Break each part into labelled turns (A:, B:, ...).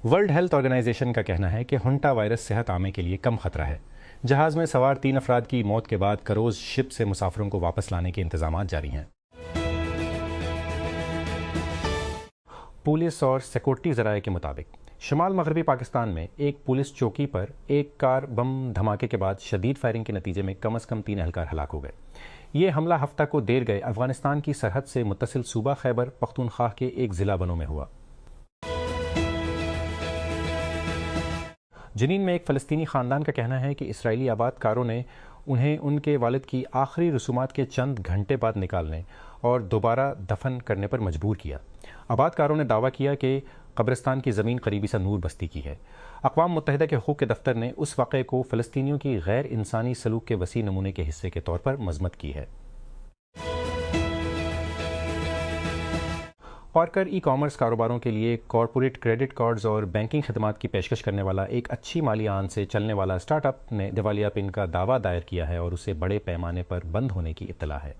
A: World health organization کا کہنا ہے کہ ہنٹا وائرس صحت عامہ کے لیے کم خطرہ ہے۔ جہاز میں سوار 3 افراد کی موت کے بعد کروز شپ سے مسافروں کو واپس لانے کے انتظامات جاری ہیں۔ پولیس اور سیکورٹی ذرائع کے مطابق شمال مغربی پاکستان میں ایک پولیس چوکی پر ایک کار بم دھماکے کے بعد شدید فائرنگ کے نتیجے میں کم از کم 3 اہلکار ہلاک ہو گئے۔ یہ حملہ ہفتہ کو دیر گئے افغانستان کی سرحد سے متصل صوبہ خیبر پختونخوا کے ایک ضلع بنوں میں ہوا۔ جنین میں ایک فلسطینی خاندان کا کہنا ہے کہ اسرائیلی آباد کاروں نے انہیں ان کے والد کی آخری رسومات کے چند گھنٹے بعد نکالنے اور دوبارہ دفن کرنے پر مجبور کیا۔ آباد کاروں نے دعویٰ کیا کہ قبرستان کی زمین قریبی سا نور بستی کی ہے۔ اقوام متحدہ کے حقوق کے دفتر نے اس واقعے کو فلسطینیوں کی غیر انسانی سلوک کے وسیع نمونے کے حصے کے طور پر مذمت کی ہے۔ پارکر ای کامرس کاروباروں کے لیے کارپوریٹ کریڈٹ کارڈز اور بینکنگ خدمات کی پیشکش کرنے والا ایک اچھی مالی آن سے چلنے والا اسٹارٹ اپ نے دیوالیاپن کا دعویٰ دائر کیا ہے اور اسے بڑے پیمانے پر بند ہونے کی اطلاع ہے۔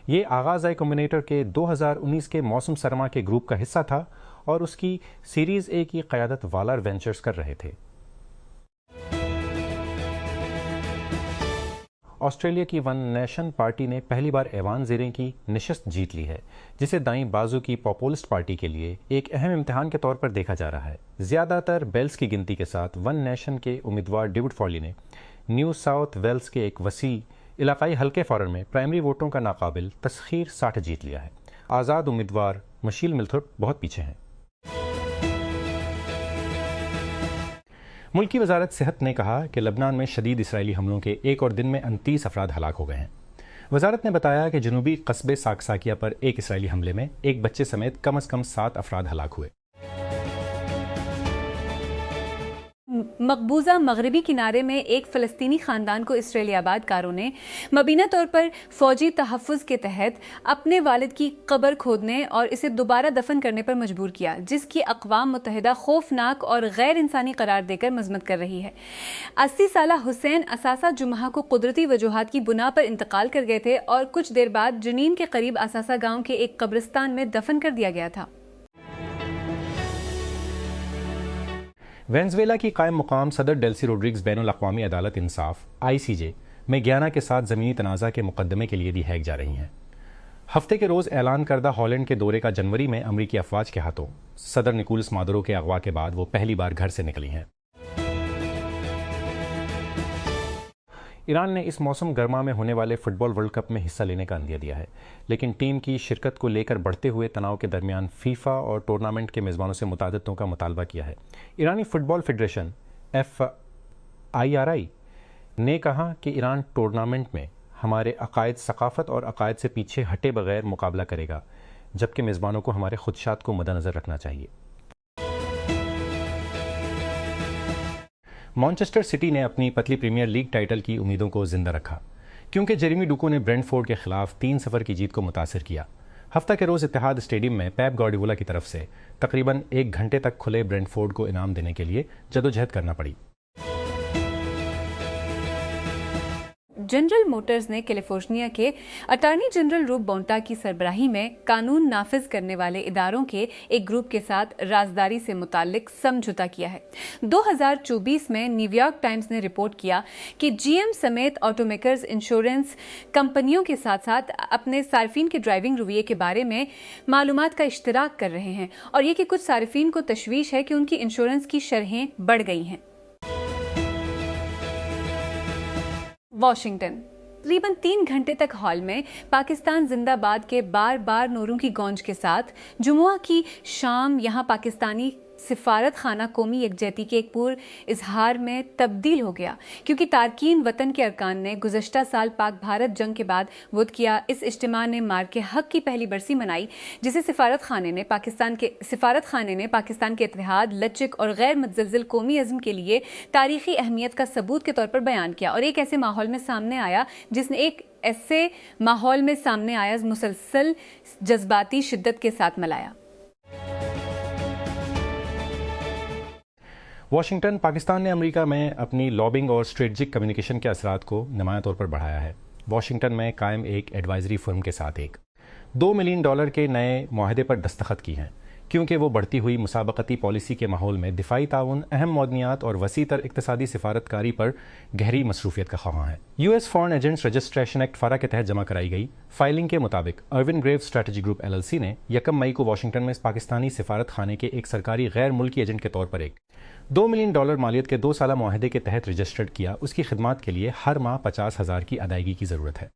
A: یہ آغاز آئی کمبینیٹر کے 2019 کے موسم سرما کے گروپ کا حصہ تھا اور اس کی سیریز اے کی قیادت والر وینچرز کر رہے تھے۔ آسٹریلیا کی ون نیشن پارٹی نے پہلی بار ایوان زیریں کی نشست جیت لی ہے، جسے دائیں بازو کی پاپولسٹ پارٹی کے لیے ایک اہم امتحان کے طور پر دیکھا جا رہا ہے۔ زیادہ تر بیلز کی گنتی کے ساتھ ون نیشن کے امیدوار ڈیوڈ فارلی نے نیو ساؤتھ ویلز کے ایک وسیع علاقائی حلقے فورن میں پرائمری ووٹوں کا ناقابل تسخیر 60 جیت لیا ہے۔ آزاد امیدوار مشیل ملتھرپ بہت پیچھے ہیں۔ ملکی وزارت صحت نے کہا کہ لبنان میں شدید اسرائیلی حملوں کے ایک اور دن میں 29 افراد ہلاک ہو گئے ہیں۔ وزارت نے بتایا کہ جنوبی قصبے ساکساکیہ پر ایک اسرائیلی حملے میں ایک بچے سمیت کم از کم 7 افراد ہلاک ہوئے۔
B: مقبوضہ مغربی کنارے میں ایک فلسطینی خاندان کو اسرائیلی آباد کاروں نے مبینہ طور پر فوجی تحفظ کے تحت اپنے والد کی قبر کھودنے اور اسے دوبارہ دفن کرنے پر مجبور کیا، جس کی اقوام متحدہ خوفناک اور غیر انسانی قرار دے کر مذمت کر رہی ہے۔ 80 سالہ حسین اساسہ جمعہ کو قدرتی وجوہات کی بنا پر انتقال کر گئے تھے اور کچھ دیر بعد جنین کے قریب اساسہ گاؤں کے ایک قبرستان میں دفن کر دیا گیا تھا۔
A: وینزویلا کی قائم مقام صدر ڈیلسی روڈریگز بین الاقوامی عدالت انصاف ICJ میں گیانا کے ساتھ زمینی تنازع کے مقدمے کے لیے دی ہیگ جا رہی ہیں۔ ہفتے کے روز اعلان کردہ ہالینڈ کے دورے کا جنوری میں امریکی افواج کے ہاتھوں صدر نکولس مادورو کے اغوا کے بعد وہ پہلی بار گھر سے نکلی ہیں۔ ایران نے اس موسم گرما میں ہونے والے فٹ بال ورلڈ کپ میں حصہ لینے کا عندیہ دیا ہے، لیکن ٹیم کی شرکت کو لے کر بڑھتے ہوئے تناؤ کے درمیان فیفا اور ٹورنامنٹ کے میزبانوں سے متعددوں کا مطالبہ کیا ہے۔ ایرانی فٹ بال فیڈریشن FIRI نے کہا کہ ایران ٹورنامنٹ میں ہمارے عقائد، ثقافت اور عقائد سے پیچھے ہٹے بغیر مقابلہ کرے گا، جبکہ میزبانوں کو ہمارے خدشات کو مدنظر رکھنا چاہیے۔ مانچسٹر سٹی نے اپنی پتلی پریمیئر لیگ ٹائٹل کی امیدوں کو زندہ رکھا کیونکہ جیریمی ڈوکو نے برینٹ فورڈ کے خلاف 3-0 کی جیت کو متاثر کیا۔ ہفتہ کے روز اتحاد اسٹیڈیم میں پیپ گارڈیولا کی طرف سے تقریباً 1 گھنٹے تک کھلے برینٹ فورڈ کو انعام دینے کے لیے جدوجہد کرنا پڑی۔
B: جنرل موٹرز نے کیلیفورنیا کے اٹارنی جنرل روب بونٹا کی سربراہی میں قانون نافذ کرنے والے اداروں کے ایک گروپ کے ساتھ رازداری سے متعلق سمجھوتا کیا ہے۔ 2024 میں نیو یارک ٹائمز نے رپورٹ کیا کہ GM سمیت آٹو میکرز انشورنس کمپنیوں کے ساتھ ساتھ اپنے صارفین کے ڈرائیونگ رویے کے بارے میں معلومات کا اشتراک کر رہے ہیں، اور یہ کہ کچھ صارفین کو تشویش ہے کہ ان کی انشورنس کی شرحیں بڑھ گئی ہیں۔ واشنگٹن تقریباً 3 گھنٹے تک ہال میں پاکستان زندہ باد کے بار بار نعروں کی گونج کے ساتھ جمعہ کی شام یہاں پاکستانی سفارت خانہ قومی یکجہتی کے ایک پور اظہار میں تبدیل ہو گیا، کیونکہ تارکین وطن کے ارکان نے گزشتہ سال پاک بھارت جنگ کے بعد ووٹ کیا۔ اس اجتماع نے مار کے حق کی پہلی برسی منائی، جسے سفارت خانے نے پاکستان کے اتحاد، لچک اور غیر متزلزل قومی عزم کے لیے تاریخی اہمیت کا ثبوت کے طور پر بیان کیا، اور ایک ایسے ماحول میں سامنے آیا مسلسل جذباتی شدت کے ساتھ ملایا۔
A: واشنگٹن پاکستان نے امریکہ میں اپنی لابنگ اور اسٹریٹجک کمیونیکیشن کے اثرات کو نمایاں طور پر بڑھایا ہے۔ واشنگٹن میں قائم ایک ایڈوائزری فرم کے ساتھ $2 ملین کے نئے معاہدے پر دستخط کی ہیں۔ کیونکہ وہ بڑھتی ہوئی مسابقتی پالیسی کے ماحول میں دفاعی تعاون، اہم معدنیات اور وسیع تر اقتصادی سفارتکاری پر گہری مصروفیت کا خواہاں ہے۔ U S foreign agents registration act FARA کے تحت جمع کرائی گئی فائلنگ کے مطابق ارون گریو اسٹریٹجی گروپ LLC نے 1 مئی کو واشنگٹن میں پاکستانی سفارت خانے کے ایک سرکاری غیر ملکی ایجنٹ کے طور پر ایک $2 ملین مالیت کے 2 سالہ معاہدے کے تحت رجسٹرڈ کیا۔ اس کی خدمات کے لیے ہر ماہ 50,000 کی ادائیگی کی ضرورت ہے۔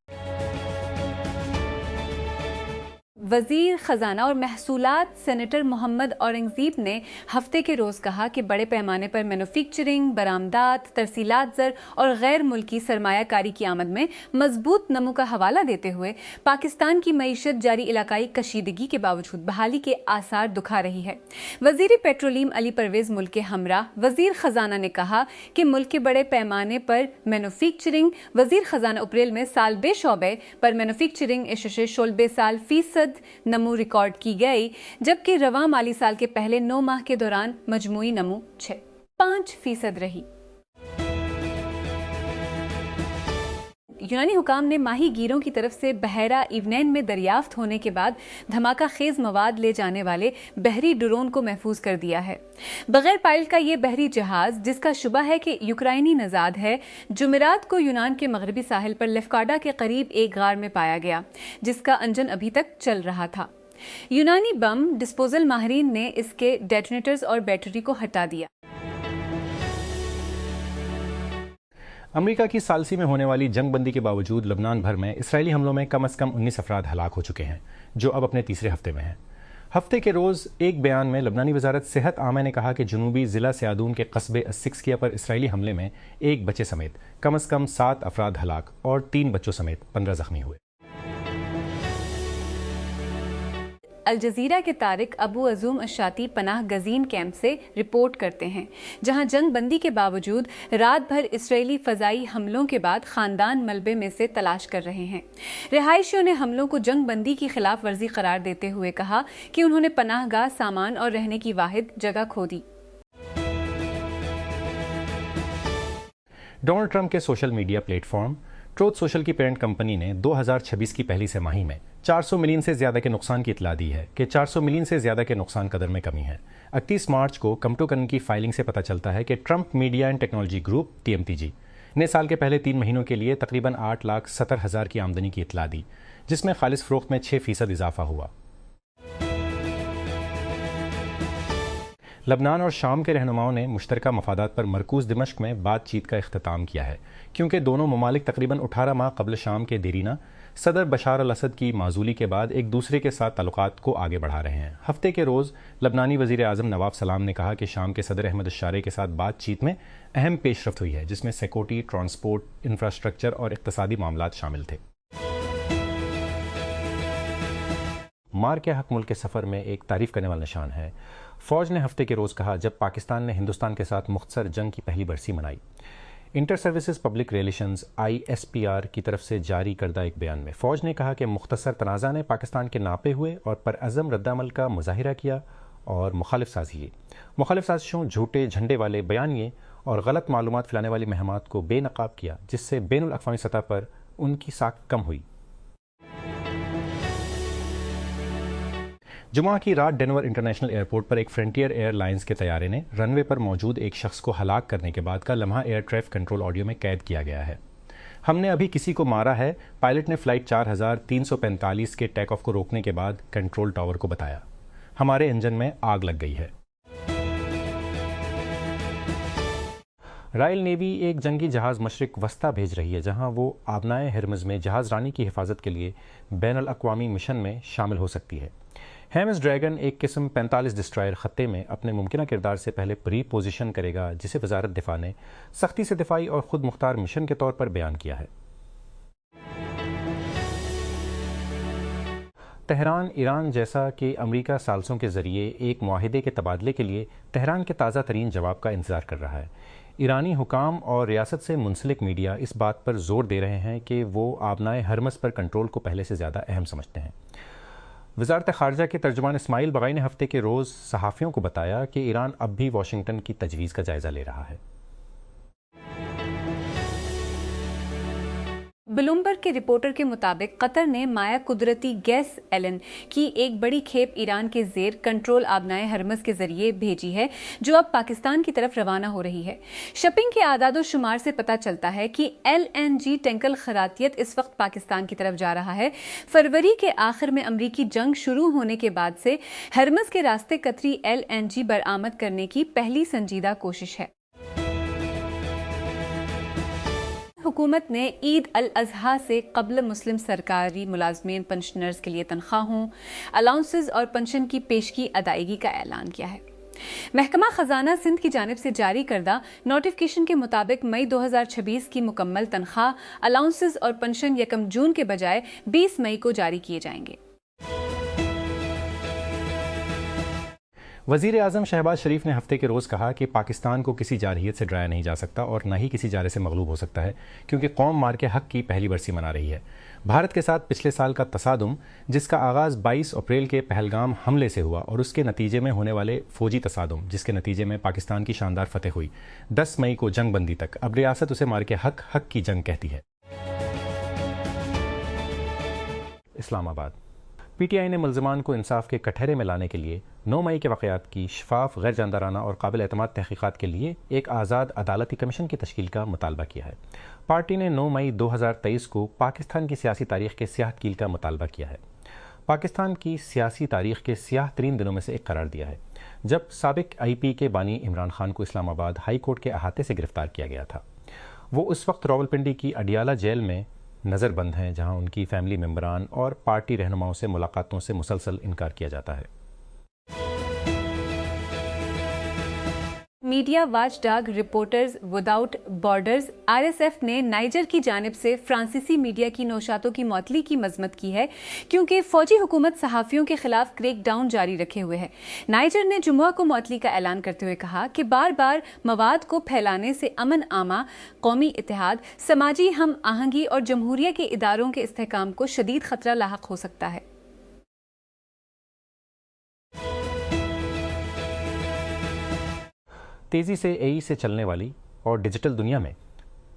B: وزیر خزانہ اور محصولات سینیٹر محمد اورنگزیب نے ہفتے کے روز کہا کہ بڑے پیمانے پر مینوفیکچرنگ، برآمدات، ترسیلات زر اور غیر ملکی سرمایہ کاری کی آمد میں مضبوط نمو کا حوالہ دیتے ہوئے پاکستان کی معیشت جاری علاقائی کشیدگی کے باوجود بحالی کے آثار دکھا رہی ہے۔ وزیر پیٹرولیم علی پرویز ملک کے ہمراہ وزیر خزانہ نے کہا کہ ملک کے بڑے پیمانے پر مینوفیکچرنگ وزیر خزانہ اپریل میں سال بے شعبے پر مینوفیکچرنگ اششے شعبے سال فیصد نمو ریکارڈ کی گئی، جبکہ رواں مالی سال کے پہلے 9 ماہ کے دوران مجموعی نمو 5% رہی۔ یونانی حکام نے ماہی گیروں کی طرف سے بحیرہ ایونین میں دریافت ہونے کے بعد دھماکہ خیز مواد لے جانے والے بحری ڈرون کو محفوظ کر دیا ہے۔ بغیر پائلٹ کا یہ بحری جہاز، جس کا شبہ ہے کہ یوکرائنی نژاد ہے، جمعرات کو یونان کے مغربی ساحل پر لیفکاڈا کے قریب ایک غار میں پایا گیا، جس کا انجن ابھی تک چل رہا تھا۔ یونانی بم ڈسپوزل ماہرین نے اس کے ڈیٹونیٹرز اور بیٹری کو ہٹا دیا۔
A: امریکہ کی ثالثی میں ہونے والی جنگ بندی کے باوجود لبنان بھر میں اسرائیلی حملوں میں کم از کم 19 افراد ہلاک ہو چکے ہیں، جو اب اپنے تیسرے ہفتے میں ہیں۔ ہفتے کے روز ایک بیان میں لبنانی وزارت صحت عامہ نے کہا کہ جنوبی ضلع سیادون کے قصبے السکسکیہ پر اسرائیلی حملے میں ایک بچے سمیت کم از کم 7 افراد ہلاک اور 3 بچوں سمیت 15 زخمی ہوئے۔
B: الجزیرہ کے طارق ابو عزوم الشاطی پناہ گزین کیمپ سے رپورٹ کرتے ہیں، جہاں جنگ بندی کے باوجود رات بھر اسرائیلی فضائی حملوں کے بعد خاندان ملبے میں سے تلاش کر رہے ہیں۔ رہائشیوں نے حملوں کو جنگ بندی کی خلاف ورزی قرار دیتے ہوئے کہا کہ انہوں نے پناہ گاہ، سامان اور رہنے کی واحد جگہ کھو دی۔
A: ڈونلڈ ٹرمپ کے social media plate form truth social کی پیرنٹ کمپنی نے 2026 کی پہلی سہ ماہی میں 400 ملین سے زیادہ کے نقصان کی اطلاع دی ہے کہ 400 ملین سے زیادہ کے نقصان قدر میں کمی ہے۔ 31 مارچ کو کمٹوکن کی فائلنگ سے پتہ چلتا ہے کہ Trump media and technology group TMTG نے سال کے پہلے 3 مہینوں کے لیے تقریباً 8,70,000 کی آمدنی کی اطلاع دی، جس میں خالص فروخت میں 6% اضافہ ہوا۔ لبنان اور شام کے رہنماؤں نے مشترکہ مفادات پر مرکوز دمشق میں بات چیت کا اختتام کیا ہے، کیونکہ دونوں ممالک تقریباً 18 ماہ قبل شام کے دیرینہ صدر بشار الاسد کی معزولی کے بعد ایک دوسرے کے ساتھ تعلقات کو آگے بڑھا رہے ہیں۔ ہفتے کے روز لبنانی وزیر اعظم نواف سلام نے کہا کہ شام کے صدر احمد الشارع کے ساتھ بات چیت میں اہم پیش رفت ہوئی ہے، جس میں سیکورٹی، ٹرانسپورٹ، انفراسٹرکچر اور اقتصادی معاملات شامل تھے۔ مار کے حق ملک کے سفر میں ایک تعریف کرنے والا نشان ہے۔ فوج نے ہفتے کے روز کہا جب پاکستان نے ہندوستان کے ساتھ مختصر جنگ کی پہلی برسی منائی۔ Inter services public relations ISPR کی طرف سے جاری کردہ ایک بیان میں فوج نے کہا کہ مختصر تنازع نے پاکستان کے ناپے ہوئے اور پرعزم رد عمل کا مظاہرہ کیا اور مخالف سازشوں، جھوٹے جھنڈے والے بیانیے اور غلط معلومات پھیلانے والی مہمات کو بے نقاب کیا، جس سے بین الاقوامی سطح پر ان کی ساکھ کم ہوئی۔ جمعہ کی رات ڈینور انٹرنیشنل ایئرپورٹ پر ایک فرنٹیئر ایئر لائنز کے طیارے نے رن وے پر موجود ایک شخص کو ہلاک کرنے کے بعد کا لمحہ ایئر ٹریفک کنٹرول آڈیو میں قید کیا گیا ہے۔ ہم نے ابھی کسی کو مارا ہے، پائلٹ نے فلائٹ 4345 کے ٹیک آف کو روکنے کے بعد کنٹرول ٹاور کو بتایا۔ ہمارے انجن میں آگ لگ گئی ہے۔ رائل نیوی ایک جنگی جہاز مشرق وسطیٰ بھیج رہی ہے، جہاں وہ آبنائے ہرمز میں جہاز رانی کی حفاظت کے لیے بین الاقوامی مشن میں شامل ہو سکتی ہے۔ ہیمز ڈریگن ایک قسم 45 ڈسٹرائر خطے میں اپنے ممکنہ کردار سے پہلے پری پوزیشن کرے گا، جسے وزارت دفاع نے سختی سے دفاعی اور خود مختار مشن کے طور پر بیان کیا ہے۔ تہران ایران جیسا کہ امریکہ ثالثوں کے ذریعے ایک معاہدے کے تبادلے کے لیے تہران کے تازہ ترین جواب کا انتظار کر رہا ہے۔ ایرانی حکام اور ریاست سے منسلک میڈیا اس بات پر زور دے رہے ہیں کہ وہ آبنائے ہرمز پر کنٹرول کو پہلے سے زیادہ اہم سمجھتے ہیں۔ وزارت خارجہ کے ترجمان اسماعیل بغائی نے ہفتے کے روز صحافیوں کو بتایا کہ ایران اب بھی واشنگٹن کی تجویز کا جائزہ لے رہا ہے۔
B: بلومبرگ کے رپورٹر کے مطابق قطر نے مائع قدرتی گیس ایلن کی ایک بڑی کھیپ ایران کے زیر کنٹرول آبنائے ہرمز کے ذریعے بھیجی ہے جو اب پاکستان کی طرف روانہ ہو رہی ہے۔ شپنگ کے اعداد و شمار سے پتہ چلتا ہے کہ LNG ٹینکر خراطیت اس وقت پاکستان کی طرف جا رہا ہے۔ فروری کے آخر میں امریکی جنگ شروع ہونے کے بعد سے ہرمز کے راستے قطری LNG برآمد کرنے کی پہلی سنجیدہ کوشش ہے۔ حکومت نے عید الاضحیٰ سے قبل مسلم سرکاری ملازمین پنشنرز کے لیے تنخواہوں، الاؤنسز اور پنشن کی پیشگی ادائیگی کا اعلان کیا ہے۔ محکمہ خزانہ سندھ کی جانب سے جاری کردہ نوٹیفکیشن کے مطابق مئی 2026 کی مکمل تنخواہ، الاؤنسز اور پنشن 1 جون کے بجائے 20 مئی کو جاری کیے جائیں گے۔
A: وزیر اعظم شہباز شریف نے ہفتے کے روز کہا کہ پاکستان کو کسی جارحیت سے ڈرایا نہیں جا سکتا اور نہ ہی کسی جارے سے مغلوب ہو سکتا ہے، کیونکہ قوم مار کے حق کی پہلی برسی منا رہی ہے۔ بھارت کے ساتھ پچھلے سال کا تصادم، جس کا آغاز 22 اپریل کے پہلگام حملے سے ہوا، اور اس کے نتیجے میں ہونے والے فوجی تصادم، جس کے نتیجے میں پاکستان کی شاندار فتح ہوئی 10 مئی کو جنگ بندی تک، اب ریاست اسے مار کے حق کی جنگ کہتی ہے۔ اسلام آباد۔ پی ٹی آئی نے ملزمان کو انصاف کے کٹہرے میں لانے کے لیے 9 مئی کے واقعات کی شفاف، غیر جانبدارانہ اور قابل اعتماد تحقیقات کے لیے ایک آزاد عدالتی کمیشن کی تشکیل کا مطالبہ کیا ہے۔ پارٹی نے 9 مئی 2023 کو پاکستان کی سیاسی تاریخ کے سیاہ کیل کا مطالبہ کیا ہے۔ پاکستان کی سیاسی تاریخ کے سیاہ ترین دنوں میں سے ایک قرار دیا ہے، جب سابق IP کے بانی عمران خان کو اسلام آباد ہائی کورٹ کے احاطے سے گرفتار کیا گیا تھا۔ وہ اس وقت راولپنڈی کی اڈیالہ جیل میں نظر بند ہیں، جہاں ان کی فیملی ممبران اور پارٹی رہنماؤں سے ملاقاتوں سے مسلسل انکار کیا جاتا ہے۔
B: Media watch dog reporters without borders RSF نے نائجر کی جانب سے فرانسیسی میڈیا کی نوشاتوں کی معطلی کی مذمت کی ہے، کیونکہ فوجی حکومت صحافیوں کے خلاف کریک ڈاؤن جاری رکھے ہوئے ہے۔ نائجر نے جمعہ کو معطلی کا اعلان کرتے ہوئے کہا کہ بار بار مواد کو پھیلانے سے امن عامہ، قومی اتحاد، سماجی ہم آہنگی اور جمہوریہ کے اداروں کے استحکام کو شدید خطرہ لاحق ہو سکتا ہے۔
A: تیزی سے AE سے چلنے والی اور ڈیجیٹل دنیا میں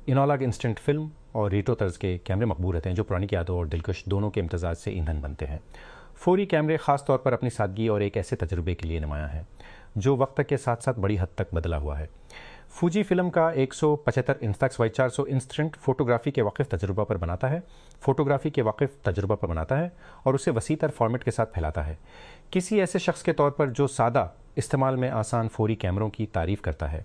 A: انالاگ انسٹنٹ فلم اور ریٹرو طرز کے کیمرے مقبول رہتے ہیں، جو پرانی یادوں اور دلکش دونوں کے امتزاج سے ایندھن بنتے ہیں۔ فوری کیمرے خاص طور پر اپنی سادگی اور ایک ایسے تجربے کے لیے نمایاں ہیں جو وقت کے ساتھ ساتھ بڑی حد تک بدلا ہوا ہے۔ فوجی فلم کا 175 انسٹیکس Y400 انسٹنٹ فوٹوگرافی کے واقف تجربہ پر بناتا ہے اور اسے وسیع تر فارمیٹ کے ساتھ پھیلاتا ہے۔ کسی ایسے شخص کے طور پر جو سادہ، استعمال میں آسان فوری کیمروں کی تعریف کرتا ہے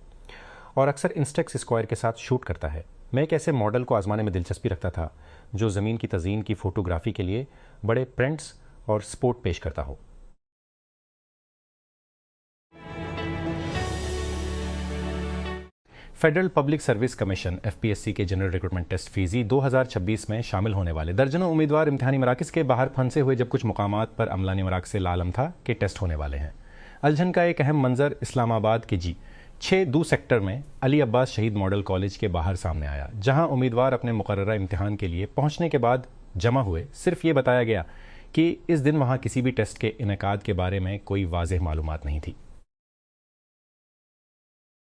A: اور اکثر انسٹیکس اسکوائر کے ساتھ شوٹ کرتا ہے، میں ایک ایسے ماڈل کو آزمانے میں دلچسپی رکھتا تھا جو زمین کی تزئین کی فوٹوگرافی کے لیے بڑے پرنٹس اور سپورٹ پیش کرتا ہو۔ Federal public service commission FPSC کے جنرل ریکروٹمنٹ ٹیسٹ فیزی 2026 میں شامل ہونے والے درجنوں امیدوار امتحانی مراکز کے باہر پھنسے ہوئے، جب کچھ مقامات پر عملانی مراکز سے لعلم تھا کہ ٹیسٹ ہونے والے ہیں۔ الجھن کا ایک اہم منظر اسلام آباد کے 6 سیکٹر میں علی عباس شہید ماڈل کالج کے باہر سامنے آیا، جہاں امیدوار اپنے مقررہ امتحان کے لیے پہنچنے کے بعد جمع ہوئے۔ صرف یہ بتایا گیا کہ اس دن وہاں کسی بھی ٹیسٹ کے انعقاد کے بارے میں کوئی واضح معلومات نہیں تھی۔